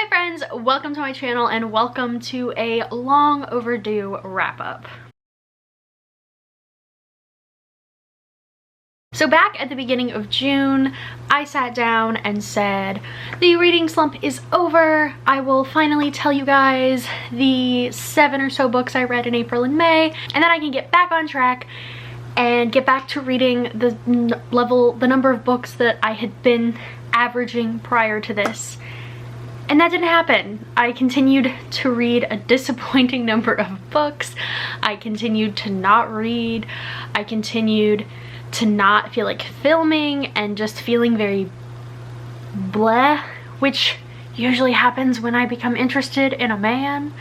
Hi friends, welcome to my channel and welcome to a long overdue wrap up. So back at the beginning of June, I sat down and said, the reading slump is over. I will finally tell you guys the 7 or so books I read in April and May, and then I can get back on track and get back to reading the number of books that I had been averaging prior to this. And that didn't happen. I continued to read a disappointing number of books. I continued to not read. I continued to not feel like filming and just feeling very bleh, which usually happens when I become interested in a man,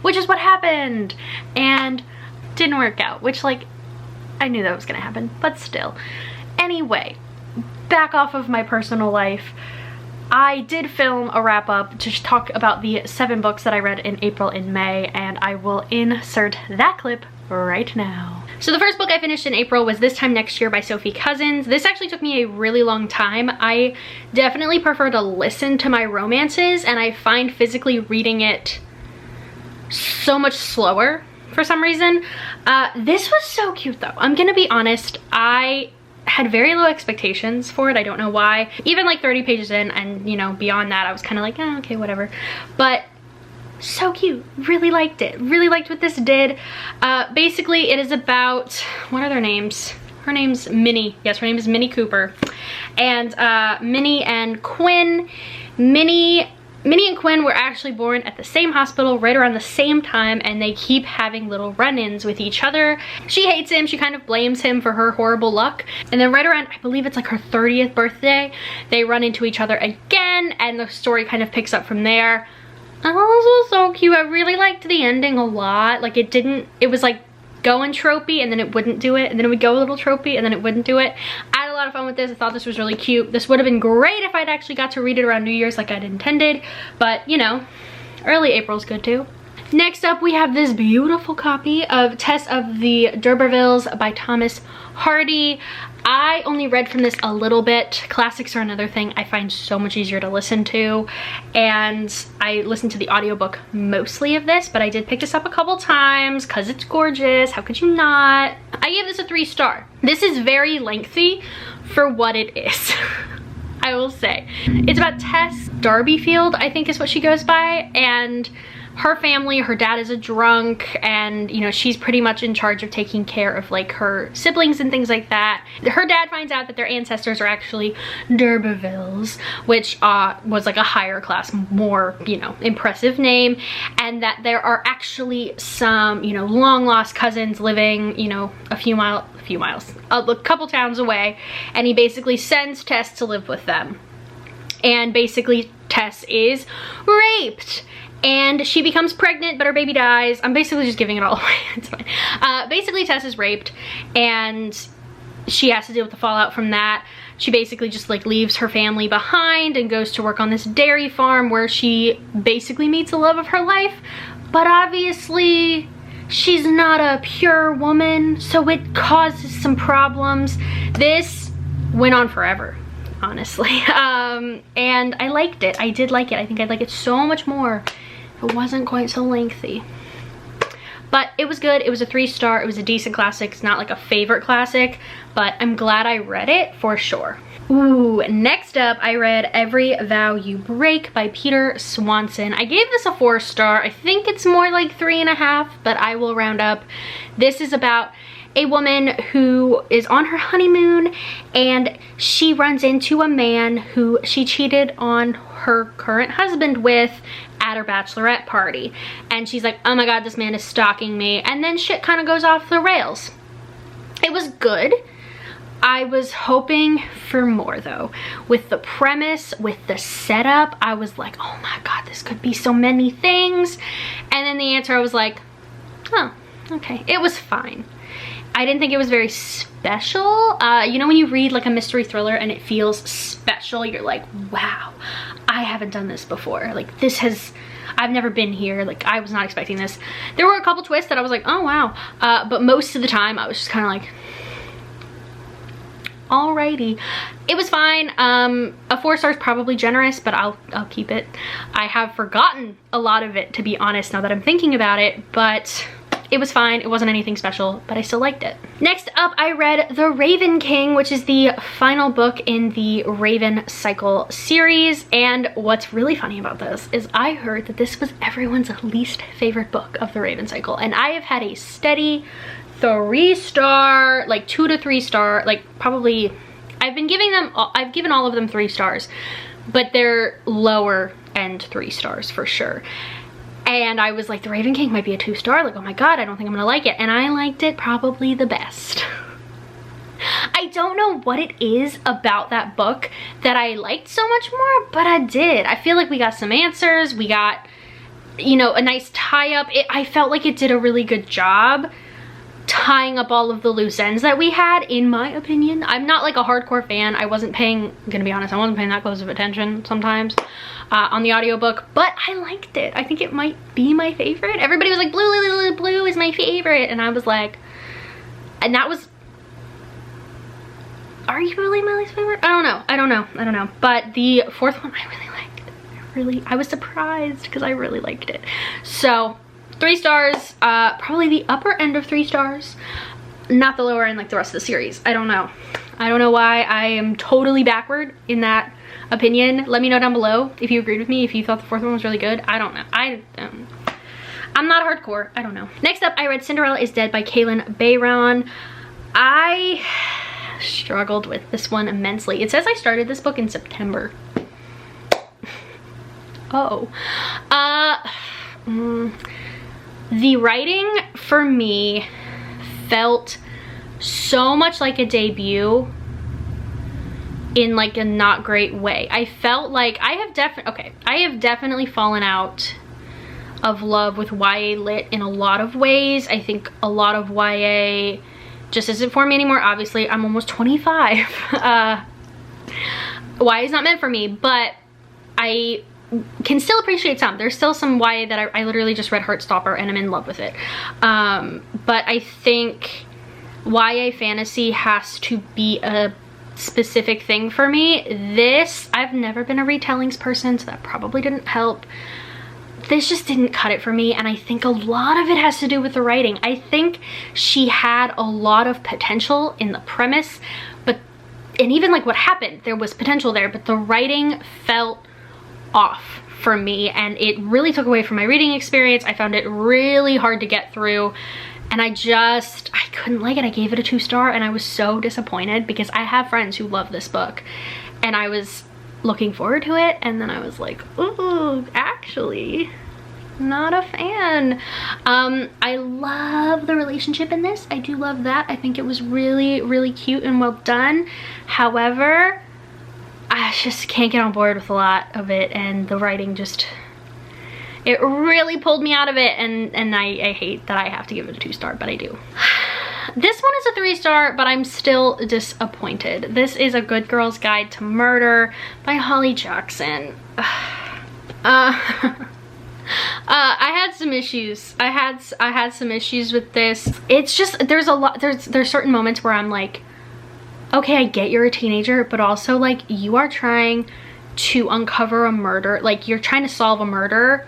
which is what happened, and didn't work out, which, like, I knew that was gonna happen, but still. Anyway, back off of my personal life. I did film a wrap up to talk about the 7 books that I read in April and May, and I will insert that clip right now. So the first book I finished in April was This Time Next Year by Sophie Cousins. This actually took me a really long time. I definitely prefer to listen to my romances, and I find physically reading it so much slower for some reason. This was so cute though. I'm gonna be honest, I had very low expectations for it. I don't know why. Even like 30 pages in and, you know, beyond that, I was kind of like, oh, okay, whatever. But so cute. Really liked it. Really liked what this did. Basically, it is about, what are their names? Her name's Minnie. Yes, her name is Minnie Cooper. And Minnie and Quinn. Minnie and Quinn were actually born at the same hospital right around the same time, and they keep having little run-ins with each other. She hates him. She kind of blames him for her horrible luck. And then right around, I believe it's like her 30th birthday, they run into each other again, and the story kind of picks up from there. Oh, this was so cute. I really liked the ending a lot. Like, it was like going tropey and then it wouldn't do it, and then it would go a little tropey and then it wouldn't do it. I had a lot of fun with this. I thought this was really cute. This would have been great if I'd actually got to read it around New Year's like I'd intended, but you know, early April's good too. Next up, we have this beautiful copy of Tess of the D'Urbervilles by Thomas Hardy. I only read from this a little bit. Classics are another thing I find so much easier to listen to, and I listened to the audiobook mostly of this, but I did pick this up a couple times because it's gorgeous. How could you not? I gave this a 3-star. This is very lengthy for what it is. I will say. It's about Tess Darbyfield, I think is what she goes by, and her family. Her dad is a drunk, and you know, she's pretty much in charge of taking care of like her siblings and things like that. Her dad finds out that their ancestors are actually D'Urbervilles, which was like a higher class, more, you know, impressive name, and that there are actually some, you know, long lost cousins living, you know, a couple towns away, and he basically sends Tess to live with them. And basically Tess is raped, and she becomes pregnant, but her baby dies. I'm basically just giving it all away. It's fine. Basically, Tess is raped, and she has to deal with the fallout from that. She basically just like leaves her family behind and goes to work on this dairy farm where she basically meets the love of her life. But obviously, she's not a pure woman, so it causes some problems. This went on forever, honestly. And I liked it. I did like it. I think I'd like it so much more if it wasn't quite so lengthy. But it was good. It was a 3-star. It was a decent classic. It's not like a favorite classic, but I'm glad I read it for sure. Ooh, next up, I read Every Vow You Break by Peter Swanson. I gave this a 4-star. I think it's more like 3.5, but I will round up. This is about a woman who is on her honeymoon, and she runs into a man who she cheated on her current husband with at her bachelorette party. And she's like, oh my god, this man is stalking me. And then shit kind of goes off the rails. It was good. I was hoping for more though. With the premise, with the setup, I was like, oh my god, this could be so many things. And then the answer, I was like, oh, okay. It was fine. I didn't think it was very special. You know when you read like a mystery thriller and it feels special, you're like, wow, I haven't done this before. Like I've never been here. Like I was not expecting this. There were a couple twists that I was like, oh wow. But most of the time I was just kind of like, Alrighty, it was fine. A 4 star is probably generous, but I'll keep it. I have forgotten a lot of it, to be honest, now that I'm thinking about it, but it was fine. It wasn't anything special, but I still liked it. Next up, I read The Raven King, which is the final book in the Raven Cycle series. And what's really funny about this is I heard that this was everyone's least favorite book of the Raven Cycle. And I have had a steady 3-star, like 2 to 3 star, like probably, I've given all of them 3 stars, but they're lower end 3 stars for sure. And I was like, The Raven King might be a 2-star. Like, oh my God, I don't think I'm gonna like it. And I liked it probably the best. I don't know what it is about that book that I liked so much more, but I did. I feel like we got some answers. We got, you know, a nice tie-up. I felt like it did a really good job tying up all of the loose ends that we had, in my opinion. I'm not like a hardcore fan. I wasn't paying, I'm gonna be honest, I wasn't paying that close of attention sometimes on the audiobook, but I liked it. I think it might be my favorite. Everybody was like, blue is my favorite, and I was like, and that was arguably my least favorite. I don't know, but the 4th one I really liked. I was surprised because I really liked it. So 3 stars, probably the upper end of 3 stars, not the lower end like the rest of the series. I don't know why I am totally backward in that opinion. Let me know down below if you agreed with me, if you thought the 4th one was really good. I don't know. I'm not hardcore. I don't know. Next up, I read Cinderella is Dead by Kaylin Bayron. I struggled with this one immensely. It says I started this book in September. Oh. The writing for me felt so much like a debut in like a not great way. I felt like I have definitely fallen out of love with YA lit in a lot of ways. I think a lot of YA just isn't for me anymore. Obviously, I'm almost 25. YA is not meant for me, but I can still appreciate some. There's still some YA that I literally just read Heartstopper and I'm in love with it. But I think YA fantasy has to be a specific thing for me. This, I've never been a retellings person, so that probably didn't help. This just didn't cut it for me, and I think a lot of it has to do with the writing. I think she had a lot of potential in the premise, and even like what happened, there was potential there, but the writing felt off for me, and it really took away from my reading experience. I found it really hard to get through, and I couldn't like it. I gave it a 2-star, and I was so disappointed because I have friends who love this book, and I was looking forward to it, and then I was like, ooh, actually not a fan. I love the relationship in this. I do love that. I think it was really, really cute and well done. However, I just can't get on board with a lot of it, and the writing just, it really pulled me out of it, and I hate that I have to give it a 2-star, but I do. This one is a 3-star, but I'm still disappointed. This is A Good Girl's Guide to Murder by Holly Jackson. I had some issues. I had some issues with this. It's just, there's certain moments where I'm like, okay, I get you're a teenager, but also like you are trying to uncover a murder, like you're trying to solve a murder,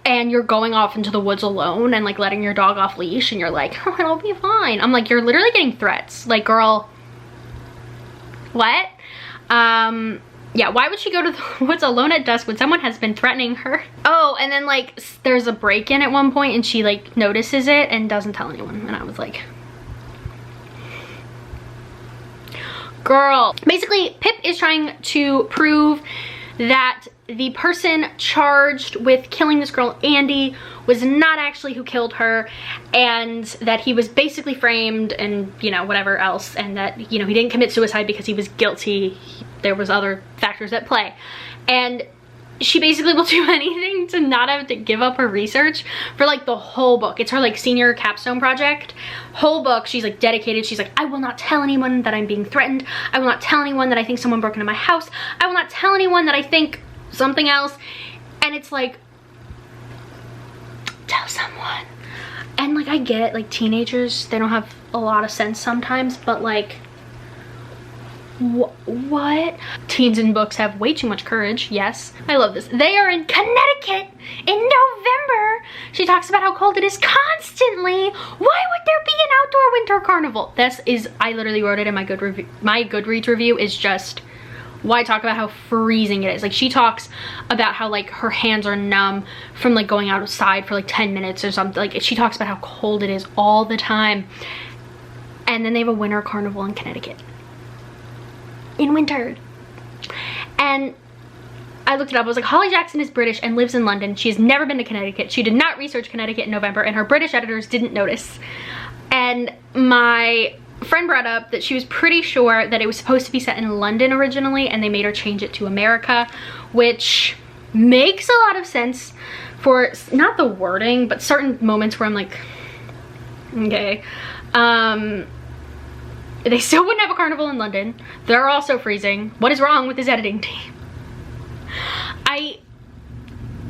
and you're going off into the woods alone and like letting your dog off leash, and you're like, oh, it'll be fine. I'm like, you're literally getting threats. Like, girl, what? Yeah, why would she go to the woods alone at dusk when someone has been threatening her? Oh, and then like there's a break-in at one point and she like notices it and doesn't tell anyone, and I was like, girl. Basically, Pip is trying to prove that the person charged with killing this girl, Andy, was not actually who killed her, and that he was basically framed and, you know, whatever else, and that, you know, he didn't commit suicide because he was guilty. There was other factors at play. And she basically will do anything to not have to give up her research for like the whole book. It's her like senior capstone project. Whole book, she's like dedicated. She's like, I will not tell anyone that I'm being threatened. I will not tell anyone that I think someone broke into my house. I will not tell anyone that I think something else. And it's like, tell someone. And like, I get it, like teenagers, they don't have a lot of sense sometimes, but like, What? Teens in books have way too much courage. Yes, I love this. They are in Connecticut in November. She talks about how cold it is constantly. Why would there be an outdoor winter carnival? This is, I literally wrote it in my Goodreads review, is just, why talk about how freezing it is. Like, she talks about how like her hands are numb from like going outside for like 10 minutes or something. Like, she talks about how cold it is all the time. And then they have a winter carnival in Connecticut in winter. And I looked it up. I was like, Holly Jackson is British and lives in London. She has never been to Connecticut. She did not research Connecticut in November, and her British editors didn't notice. And my friend brought up that she was pretty sure that it was supposed to be set in London originally, and they made her change it to America, which makes a lot of sense for not the wording, but certain moments where I'm like, okay. They still wouldn't have a carnival in London. They're also freezing. What is wrong with this editing team? I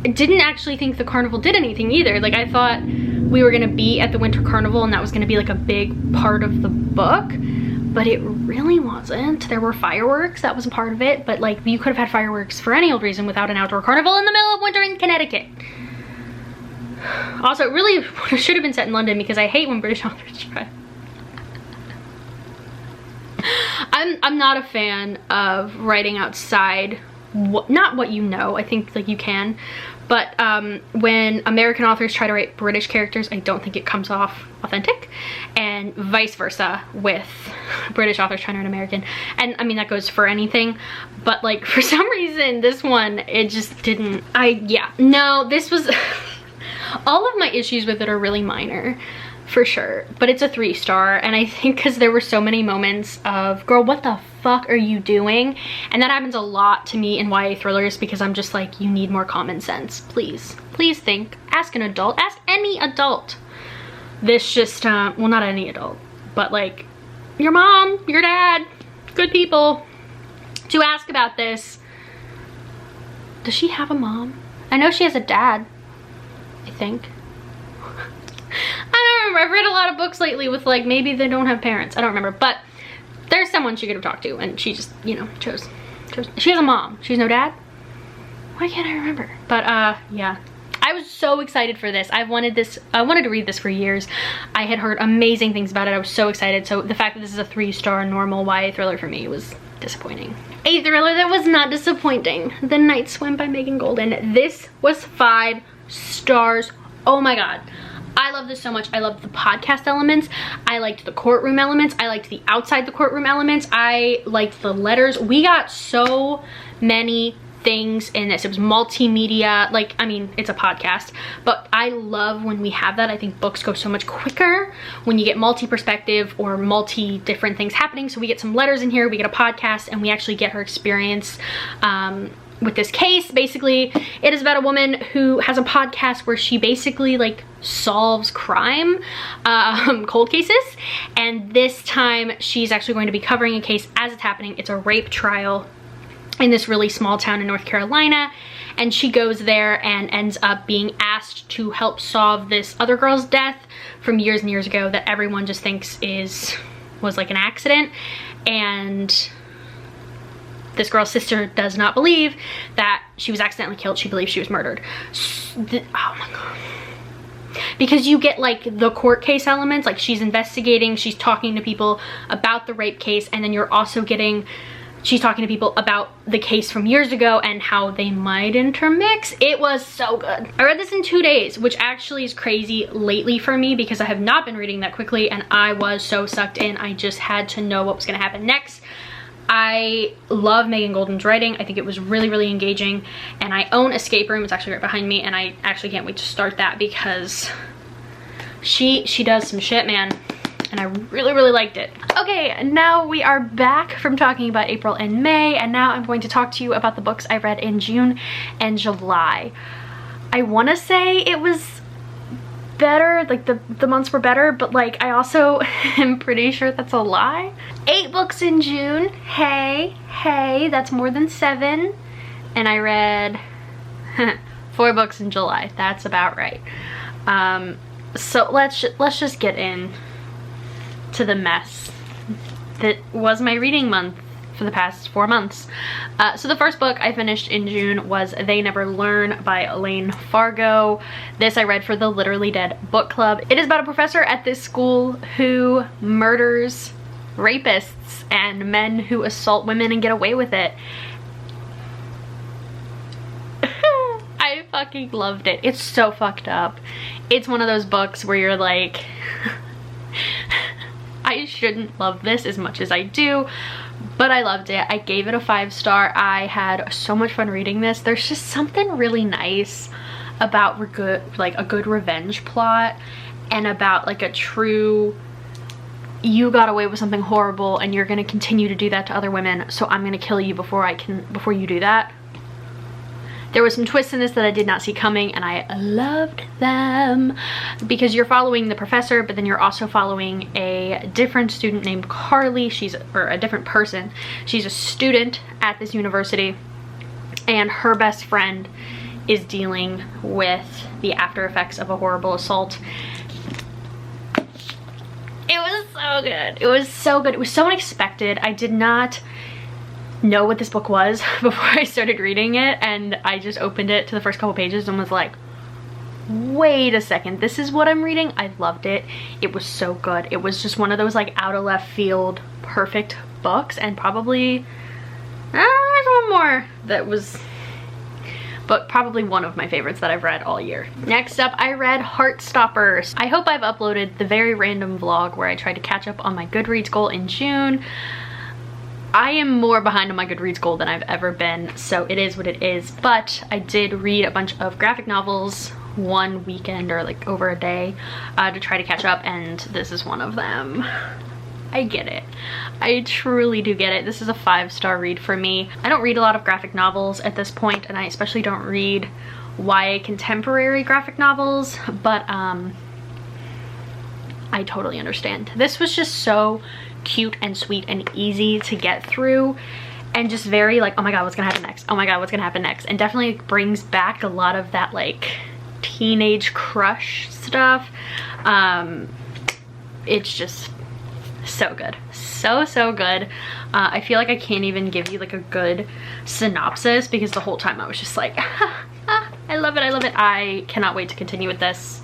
didn't actually think the carnival did anything either. Like, I thought we were gonna be at the winter carnival and that was gonna be like a big part of the book, but it really wasn't. There were fireworks, that was a part of it, but like, you could have had fireworks for any old reason without an outdoor carnival in the middle of winter in Connecticut. Also, it really should have been set in London, because I hate when British authors try. I'm not a fan of writing outside not what you know. I think like you can, but when American authors try to write British characters, I don't think it comes off authentic, and vice versa with British authors trying to write American. And I mean, that goes for anything, but like for some reason this one, it just didn't. No, this was all of my issues with it are really minor, for sure, but it's a 3-star, and I think because there were so many moments of, girl, what the fuck are you doing? And that happens a lot to me in YA thrillers, because I'm just like, you need more common sense. Please think. Ask an adult. Ask any adult. This just, well, not any adult, but like your mom, your dad, good people, to ask about this. Does she have a mom? I know she has a dad, I think. I don't remember. I've read a lot of books lately with like, maybe they don't have parents. I don't remember, but there's someone she could have talked to, and she just, you know, chose. She has a mom. She has no dad. Why can't I remember? But yeah, I was so excited for this. I wanted to read this for years. I had heard amazing things about it. I was so excited. So the fact that this is a 3-star normal YA thriller for me was disappointing. A thriller that was not disappointing: The Night Swim by Megan Golden. This was 5 stars. Oh my god. I love this so much. I loved the podcast elements. I liked the courtroom elements. I liked the outside the courtroom elements. I liked the letters. We got so many things in this. It was multimedia. Like, I mean, it's a podcast, but I love when we have that. I think books go so much quicker when you get multi-perspective or multi-different things happening. So we get some letters in here, we get a podcast, and we actually get her experience with this case. Basically, it is about a woman who has a podcast where she basically like solves crime, cold cases, and this time she's actually going to be covering a case as it's happening. It's a rape trial in this really small town in North Carolina, and she goes there and ends up being asked to help solve this other girl's death from years and years ago that everyone just thinks was like an accident. And this girl's sister does not believe that she was accidentally killed. She believes she was murdered. Oh my god. Because you get like the court case elements, like she's investigating, she's talking to people about the rape case, and then you're also getting, she's talking to people about the case from years ago and how they might intermix. It was so good. I read this in 2 days, which actually is crazy lately for me because I have not been reading that quickly, and I was so sucked in. I just had to know what was gonna happen next. I love Megan Golden's writing. I think it was really, really engaging, and I own Escape Room. It's actually right behind me, and I actually can't wait to start that because she does some shit, man, and I really, really liked it. Okay, now we are back from talking about April and May, and now I'm going to talk to you about the books I read in June and July. I want to say it was better, like the months were better, but like I also am pretty sure that's a lie. 8 books in June. Hey, that's more than 7. And I read 4 books in July. That's about right. So let's just get in to the mess that was my reading month for the past 4 months. So the first book I finished in June was They Never Learn by Elaine Fargo. This I read for the Literally Dead book club. It is about a professor at this school who murders rapists and men who assault women and get away with it. I fucking loved it. It's so fucked up. It's one of those books where you're like, I shouldn't love this as much as I do, but I loved it. I gave it a 5-star. I had so much fun reading this. There's just something really nice about a good revenge plot, and about like a true, you got away with something horrible and you're gonna continue to do that to other women, so I'm gonna kill you before you do that. There was some twists in this that I did not see coming, and I loved them, because you're following the professor, but then you're also following a different student named Carly. Or a different person. She's a student at this university, and her best friend is dealing with the after effects of a horrible assault. It was so good. It was so good. It was so unexpected. I did not know what this book was before I started reading it, and I just opened it to the first couple pages and was like, wait a second, this is what I'm reading? I loved it. It was so good. It was just one of those like out of left field perfect books, and probably there's one more that was, but probably one of my favorites that I've read all year. Next up, I read Heartstoppers. I hope I've uploaded the very random vlog where I tried to catch up on my Goodreads goal in June. I am more behind on my Goodreads goal than I've ever been, so it is what it is, but I did read a bunch of graphic novels one weekend, or like over a day, to try to catch up, and this is one of them. I get it. I truly do get it. This is a 5-star read for me. I don't read a lot of graphic novels at this point, and I especially don't read YA contemporary graphic novels, but I totally understand. This was just so cute and sweet and easy to get through, and just very like, oh my god, what's gonna happen next? Oh my god, what's gonna happen next? And definitely brings back a lot of that like teenage crush stuff. It's just so good. So good. I feel like I can't even give you like a good synopsis, because the whole time I was just like, I love it, I love it. I cannot wait to continue with this.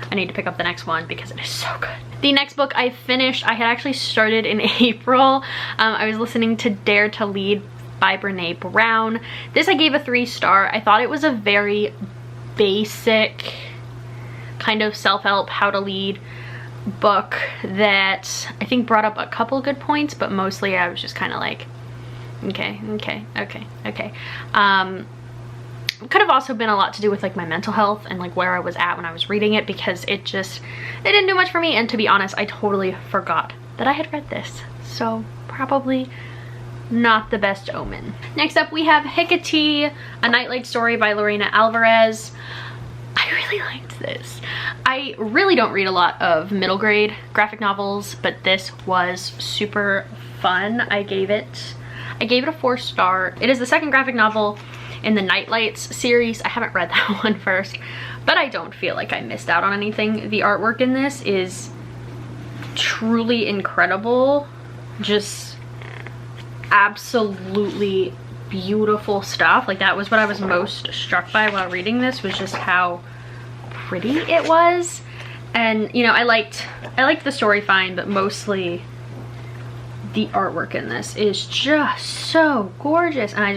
I need to pick up the next one because it is so good. The next book I finished, I had actually started in April. I was listening to Dare to Lead by Brene Brown. This I gave a 3-star. I thought it was a very basic kind of self-help, how to lead book that I think brought up a couple good points, but mostly I was just kind of like, okay. Could have also been a lot to do with like my mental health and like where I was at when I was reading it, because it didn't do much for me, and to be honest, I totally forgot that I had read this, so probably not the best omen. Next up we have Hicka T, A Nightlight Story by Lorena Alvarez. I really liked this. I really don't read a lot of middle grade graphic novels, but this was super fun. I gave it a 4-star. It is the second graphic novel in the Nightlights series. I haven't read that one first, but I don't feel like I missed out on anything. The artwork in this is truly incredible. Just absolutely beautiful stuff. Like, that was what I was most struck by while reading this, was just how pretty it was. And you know, I liked the story fine, but mostly the artwork in this is just so gorgeous, and I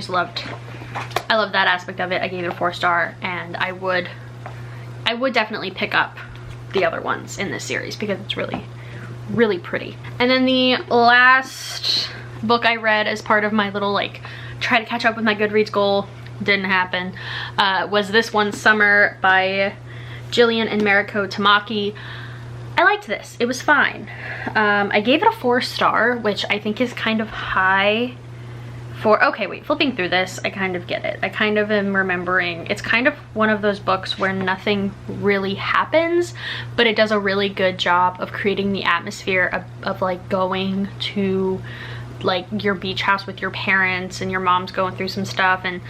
love that aspect of it. I gave it a 4-star, and I would definitely pick up the other ones in this series because it's really pretty. And then the last book I read as part of my little like try to catch up with my Goodreads goal, didn't happen, was This One Summer by Jillian and Mariko Tamaki. I liked this. It was fine. I gave it a 4-star, which I think is kind of high for, okay, wait, flipping through this, I kind of get it. I kind of am remembering, it's kind of one of those books where nothing really happens, but it does a really good job of creating the atmosphere of like going to like your beach house with your parents, and your mom's going through some stuff, and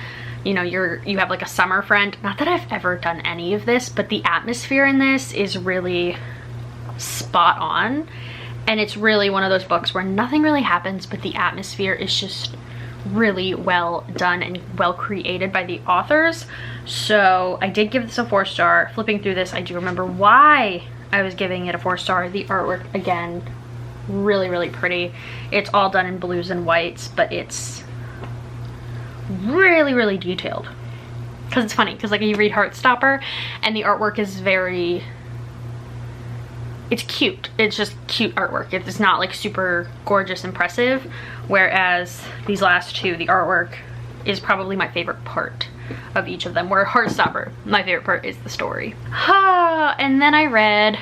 you know, you have like a summer friend. Not that I've ever done any of this, but the atmosphere in this is really spot on. And it's really one of those books where nothing really happens, but the atmosphere is just really well done and well created by the authors. So I did give this a 4-star. Flipping through this, I do remember why I was giving it a 4-star. The artwork, again, really pretty. It's all done in blues and whites, but it's really detailed. Because it's funny, because like you read Heartstopper and the artwork is very, it's cute. It's just cute artwork. It's not like super gorgeous, impressive. Whereas these last two, the artwork is probably my favorite part of each of them. Where Heartstopper, my favorite part is the story. And then I read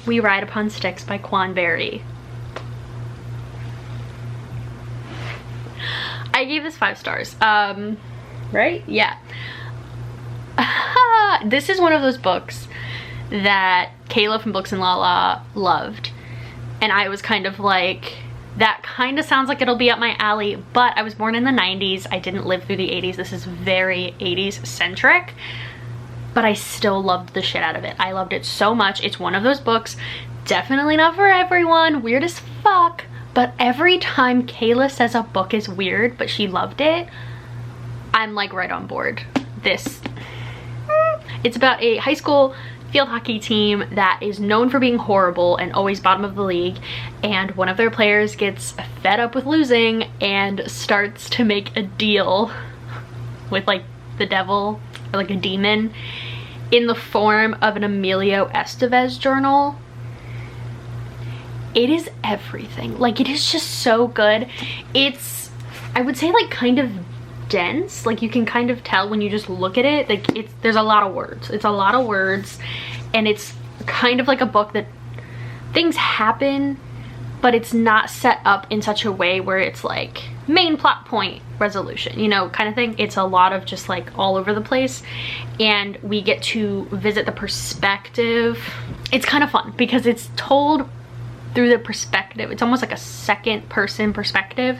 We Ride Upon Sticks by Quan Berry. I gave this 5 stars. Right? Yeah. This is one of those books that Kayla from Books and Lala loved, and I was kind of like, that kind of sounds like it'll be up my alley, but I was born in the 90s. I didn't live through the 80s. This is very 80s centric, but I still loved the shit out of it. I loved it so much. It's one of those books, definitely not for everyone, weird as fuck, but every time Kayla says a book is weird but she loved it, I'm like right on board. It's about a high school field hockey team that is known for being horrible and always bottom of the league, and one of their players gets fed up with losing and starts to make a deal with like the devil or like a demon in the form of an Emilio Estevez journal. It is everything. Like, it is just so good. It's, I would say, like kind of dense. Like, you can kind of tell when you just look at it, like there's a lot of words. It's a lot of words, and it's kind of like a book that things happen, but it's not set up in such a way where it's like main plot point resolution, you know, kind of thing. It's a lot of just like all over the place, and we get to visit the perspective. It's kind of fun because it's told through the perspective. It's almost like a second person perspective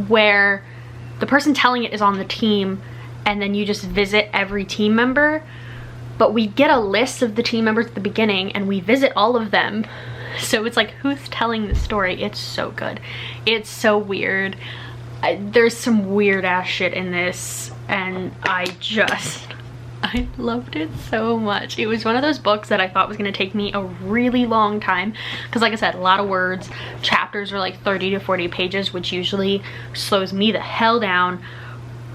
where the person telling it is on the team, and then you just visit every team member. But we get a list of the team members at the beginning and we visit all of them. So it's like, who's telling the story? It's so good. It's so weird. There's some weird ass shit in this, and I loved it so much. It was one of those books that I thought was gonna take me a really long time, because like I said, a lot of words. Chapters are like 30 to 40 pages, which usually slows me the hell down.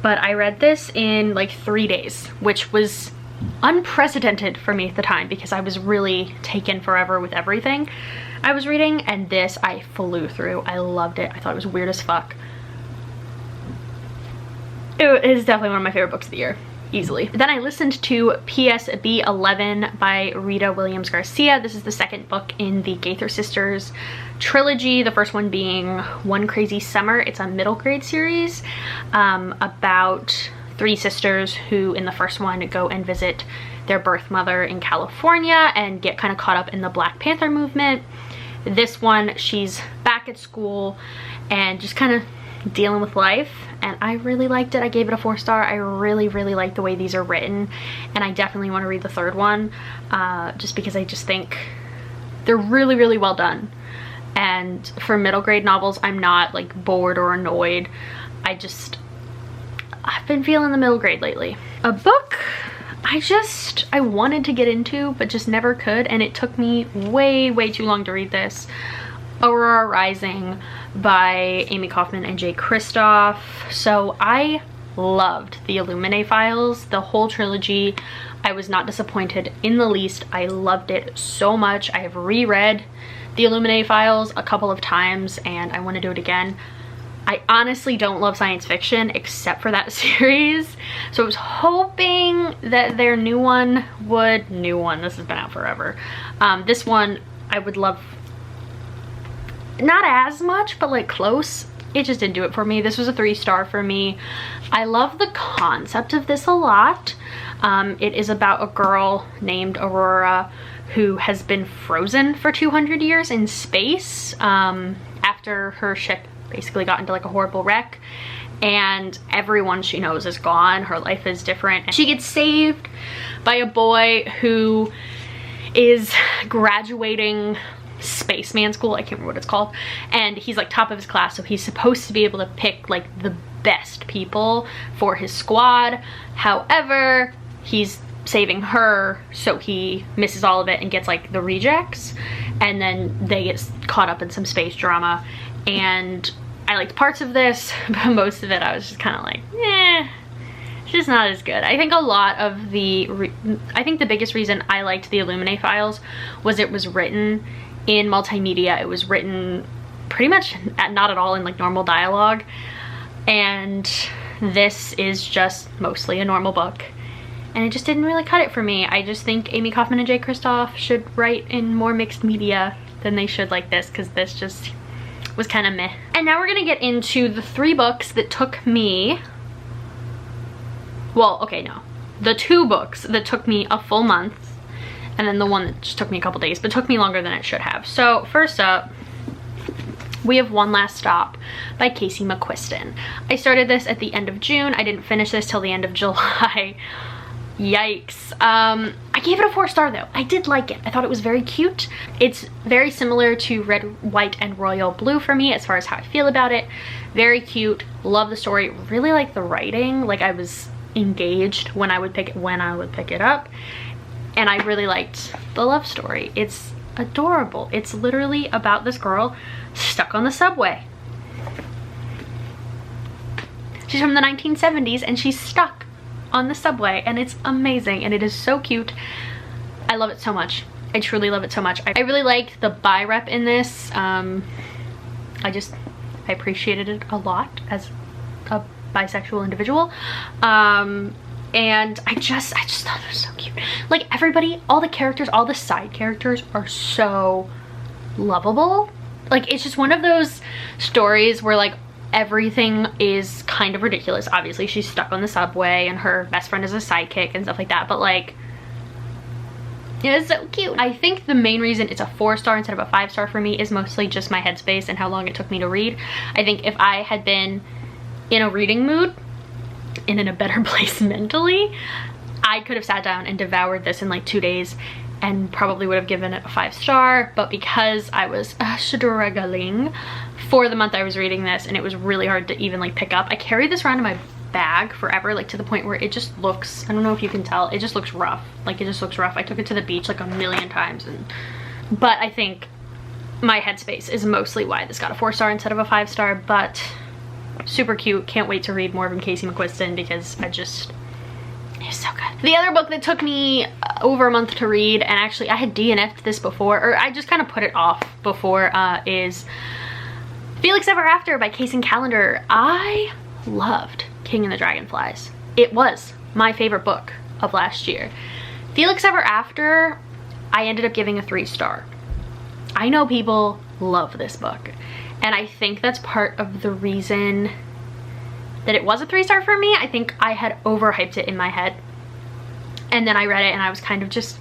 But I read this in like 3 days, which was unprecedented for me at the time because I was really taken forever with everything I was reading, and this I flew through. I loved it. I thought it was weird as fuck. It is definitely one of my favorite books of the year. Easily. Then I listened to PSB 11 by Rita Williams Garcia. This is the second book in the Gaither Sisters trilogy, the first one being One Crazy Summer. It's a middle grade series about 3 sisters who in the first one go and visit their birth mother in California and get kind of caught up in the Black Panther movement. This one, she's back at school and just kind of dealing with life, and I really liked it. I gave it a 4-star. I really like the way these are written, and I definitely want to read the third one just because I just think they're really well done. And for middle grade novels, I'm not like bored or annoyed. I've been feeling the middle grade lately. A book I wanted to get into but just never could, and it took me way too long to read this. Aurora Rising by Amy Kaufman and Jay Kristoff. So I loved the Illuminae files, the whole trilogy. I was not disappointed in the least. I loved it so much. I have reread the Illuminae files a couple of times and I want to do it again. I honestly don't love science fiction except for that series. So I was hoping that their new one, this has been out forever. This one I would love, not as much, but like close. It just didn't do it for me. This was a 3-star for me. I love the concept of this a lot. It is about a girl named Aurora who has been frozen for 200 years in space after her ship basically got into like a horrible wreck, and everyone she knows is gone. Her life is different. She gets saved by a boy who is graduating spaceman school, I can't remember what it's called, and he's like top of his class, so he's supposed to be able to pick like the best people for his squad. However, he's saving her, so he misses all of it and gets like the rejects, and then they get caught up in some space drama. And I liked parts of this, but most of it I was just kind of like, it's just not as good. I think a lot of the I think the biggest reason I liked the Illuminae files was it was written in multimedia. It was written pretty much not at all in like normal dialogue, and this is just mostly a normal book, and it just didn't really cut it for me. I just think Amy Kaufman and Jay Kristoff should write in more mixed media than they should like this, because this just was kind of meh. And now we're gonna get into the 3 books that took me, well, okay, no, the 2 books that took me a full month, and then the one that just took me a couple days, but took me longer than it should have. So first up, we have One Last Stop by Casey McQuiston. I started this at the end of June. I didn't finish this till the end of July. Yikes. I gave it a 4-star though. I did like it. I thought it was very cute. It's very similar to Red, White, and Royal Blue for me as far as how I feel about it. Very cute. Love the story. Really like the writing. Like, I was engaged when I would pick it up. And I really liked the love story. It's adorable. It's literally about this girl stuck on the subway. She's from the 1970s and she's stuck on the subway, and it's amazing, and it is so cute. I love it so much. I truly love it so much. I really liked the bi rep in this. I appreciated it a lot as a bisexual individual. And I just thought it was so cute. Like, everybody, all the characters, all the side characters are so lovable. Like, it's just one of those stories where like everything is kind of ridiculous. Obviously she's stuck on the subway and her best friend is a sidekick and stuff like that, but like, it's so cute. I think the main reason it's a 4-star instead of a 5-star for me is mostly just my headspace and how long it took me to read. I think if I had been in a reading mood and in a better place mentally, I could have sat down and devoured this in like 2 days and probably would have given it a 5-star, but because I was struggling for the month I was reading this and it was really hard to even like pick up, I carried this around in my bag forever, like to the point where it just looks, I don't know if you can tell, it just looks rough. Like, it just looks rough. I took it to the beach like a million times, but I think my headspace is mostly why this got a 4-star instead of a 5-star, but super cute. Can't wait to read more from Casey McQuiston because it's so good. The other book that took me over a month to read, and actually I had DNF'd this before, or I just kind of put it off before, is Felix Ever After by Case and Callender. I loved King and the Dragonflies. It was my favorite book of last year. Felix Ever After, I ended up giving a 3-star. I know people love this book, and I think that's part of the reason that it was a 3-star for me. I think I had overhyped it in my head, and then I read it and I was kind of just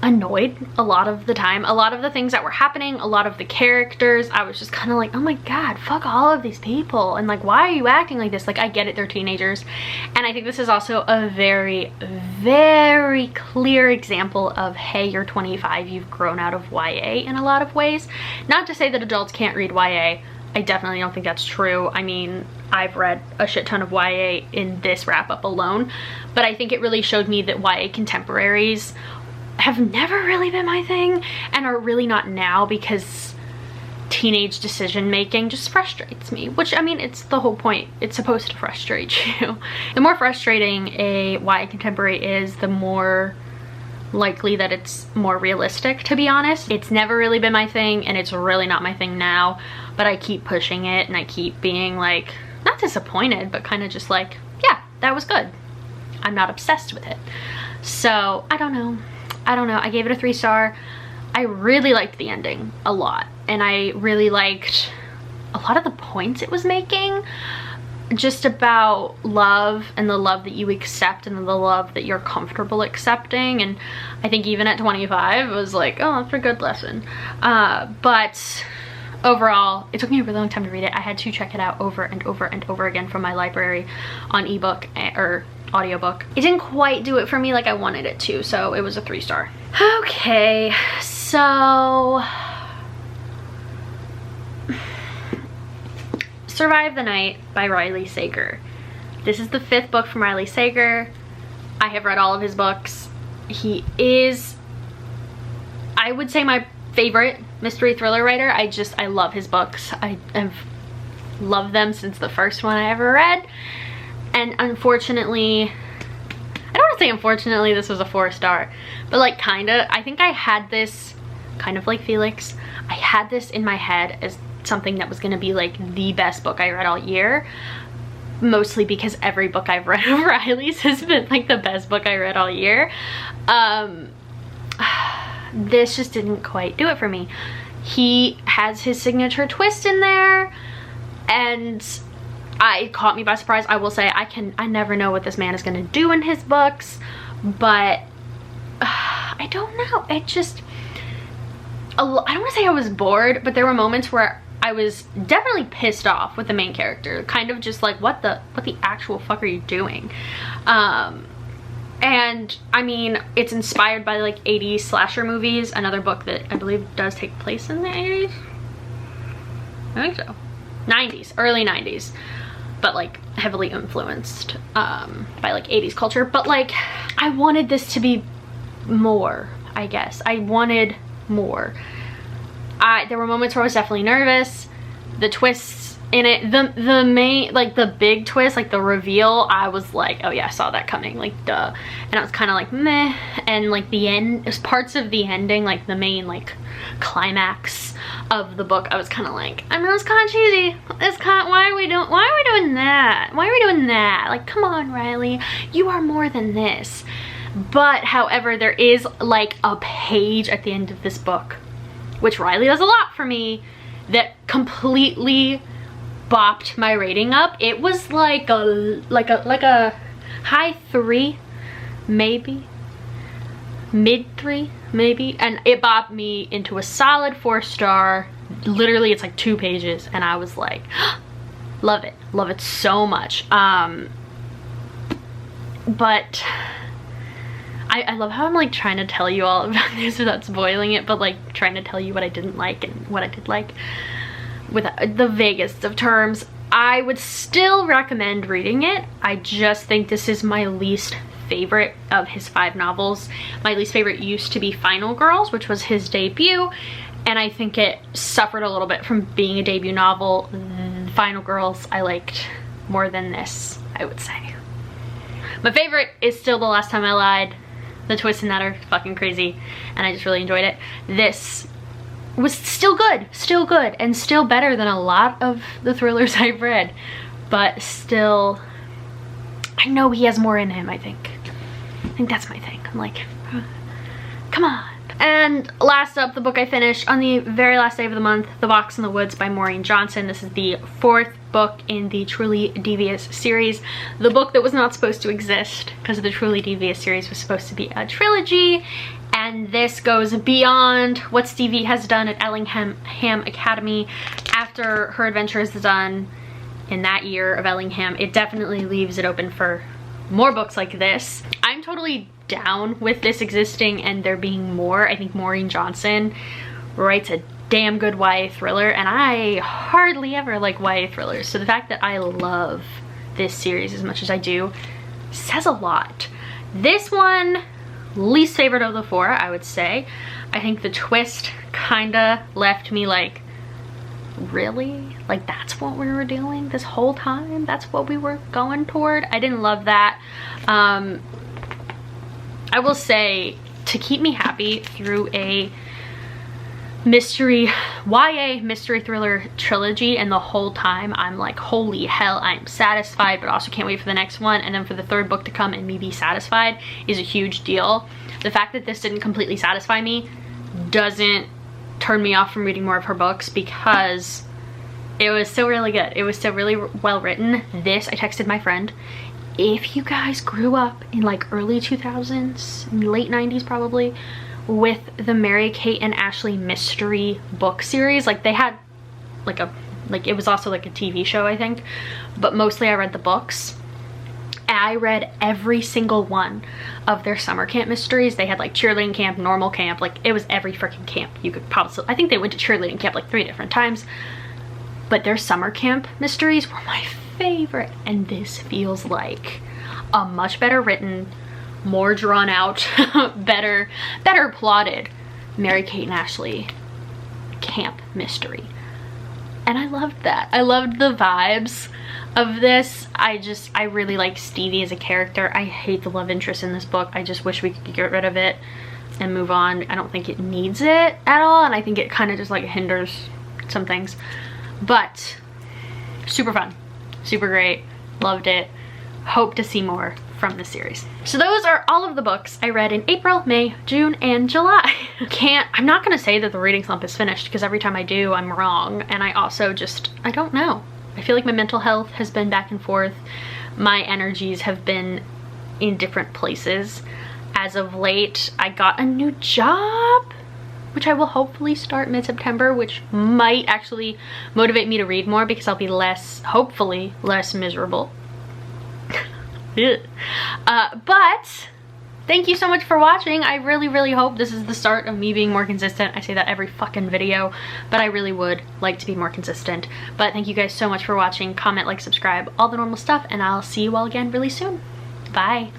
annoyed a lot of the time. A lot of the things that were happening, a lot of the characters, I was just kind of like, oh my god, fuck all of these people, and like, why are you acting like this? Like, I get it, they're teenagers. And I think this is also a very, very clear example of, hey, you're 25, you've grown out of YA in a lot of ways. Not to say that adults can't read YA. I definitely don't think that's true. I mean, I've read a shit ton of YA in this wrap up alone, but I think it really showed me that YA contemporaries have never really been my thing, and are really not now, because teenage decision making just frustrates me, which, I mean, it's the whole point. It's supposed to frustrate you. The more frustrating a YA contemporary is, the more likely that it's more realistic, to be honest. It's never really been my thing, and it's really not my thing now, but I keep pushing it, and I keep being like, not disappointed, but kind of just like, yeah, that was good. I'm not obsessed with it. So I don't know. I gave it a 3-star. I really liked the ending a lot, and I really liked a lot of the points it was making, just about love, and the love that you accept, and the love that you're comfortable accepting. And I think even at 25 it was like, oh, that's a good lesson. But overall, it took me a really long time to read it. I had to check it out over and over and over again from my library on ebook or audiobook. It didn't quite do it for me like I wanted it to, so it was a 3-star. Okay, so Survive the Night by Riley Sager. This is the 5th book from Riley Sager. I have read all of his books. He is, I would say, my favorite mystery thriller writer. I love his books. I've loved them since the first one I ever read. And unfortunately, I don't want to say unfortunately this was a 4-star, but like kinda, I think I had this, kind of like Felix, I had this in my head as something that was gonna be like the best book I read all year. Mostly because every book I've read of Riley's has been like the best book I read all year. This just didn't quite do it for me. He has his signature twist in there, and it caught me by surprise. I will say I never know what this man is gonna do in his books, but I don't know. It just, I don't want to say I was bored, but there were moments where I was definitely pissed off with the main character, kind of just like, what the actual fuck are you doing? And I mean, it's inspired by like 80s slasher movies, another book that I believe does take place in the 80s. I think so. 90s, early 90s, but like heavily influenced by like 80s culture. But like, I wanted this to be more, I guess. I wanted more. There were moments where I was definitely nervous. The twists in it, the main, like the big twist, like the reveal, I was like, oh yeah, I saw that coming, like duh. And I was kind of like meh. And like the end, parts of the ending, like the main like climax of the book, I was kind of like, I mean, it's kind of cheesy. It's kind of, why are we doing that? Why are we doing that? Like, come on, Riley, you are more than this. But however, there is like a page at the end of this book, which Riley does a lot for me, that completely bopped my rating up. It was like a high 3, maybe mid 3, maybe, and it bopped me into a solid 4-star. Literally, it's like 2 pages, and I was like, love it so much. But I love how I'm like trying to tell you all about this without spoiling it, but like trying to tell you what I didn't like and what I did like with the vaguest of terms. I would still recommend reading it. I just think this is my least favorite of his 5 novels. My least favorite used to be Final Girls, which was his debut, and I think it suffered a little bit from being a debut novel. Final Girls I liked more than this, I would say. My favorite is still The Last Time I Lied. The twists in that are fucking crazy, and I just really enjoyed it. This was still good, and still better than a lot of the thrillers I've read, but still, I know he has more in him, I think that's my thing. I'm like, come on. And last up, the book I finished on the very last day of the month, The Box in the Woods by Maureen Johnson. This is the 4th book in the Truly Devious series. The book that was not supposed to exist, because the Truly Devious series was supposed to be a trilogy, and this goes beyond what Stevie has done at Ellingham Academy. After her adventure is done in that year of Ellingham, it definitely leaves it open for more books like this. I'm totally down with this existing and there being more. I think Maureen Johnson writes a damn good YA thriller, and I hardly ever like YA thrillers, so the fact that I love this series as much as I do says a lot. This one, least favorite of the 4, I would say. I think the twist kinda left me like, really? Like, that's what we were doing this whole time? That's what we were going toward? I didn't love that. I will say, to keep me happy through a YA mystery thriller trilogy, and the whole time I'm like, holy hell, I'm satisfied, but also can't wait for the next one, and then for the 3rd book to come and me be satisfied is a huge deal. The fact that this didn't completely satisfy me doesn't turn me off from reading more of her books, because it was still really good. It was still really well written. This, I texted my friend, if you guys grew up in like early 2000s, late 90s probably, with the Mary-Kate and Ashley mystery book series, like they had like it was also like a TV show, I think, but mostly I read the books, I read every single one of their summer camp mysteries. They had like cheerleading camp, normal camp, like it was every freaking camp you could probably, I think they went to cheerleading camp like 3 different times, but their summer camp mysteries were my favorite. And this feels like a much better written, more drawn out, better plotted Mary-Kate and Ashley camp mystery. And I loved that. I loved the vibes of this. I really like Stevie as a character. I hate the love interest in this book. I just wish we could get rid of it and move on. I don't think it needs it at all, and I think it kind of just like hinders some things. But super fun, super great, loved it. Hope to see more from this series. So those are all of the books I read in April, May, June, and July. I'm not gonna say that the reading slump is finished, because every time I do, I'm wrong. And I also I don't know. I feel like my mental health has been back and forth. My energies have been in different places. As of late, I got a new job, which I will hopefully start mid-September, which might actually motivate me to read more, because I'll be hopefully less miserable. But thank you so much for watching. I really hope this is the start of me being more consistent. I say that every fucking video, but I really would like to be more consistent. But thank you guys so much for watching. Comment, like, subscribe, all the normal stuff, and I'll see you all again really soon. Bye.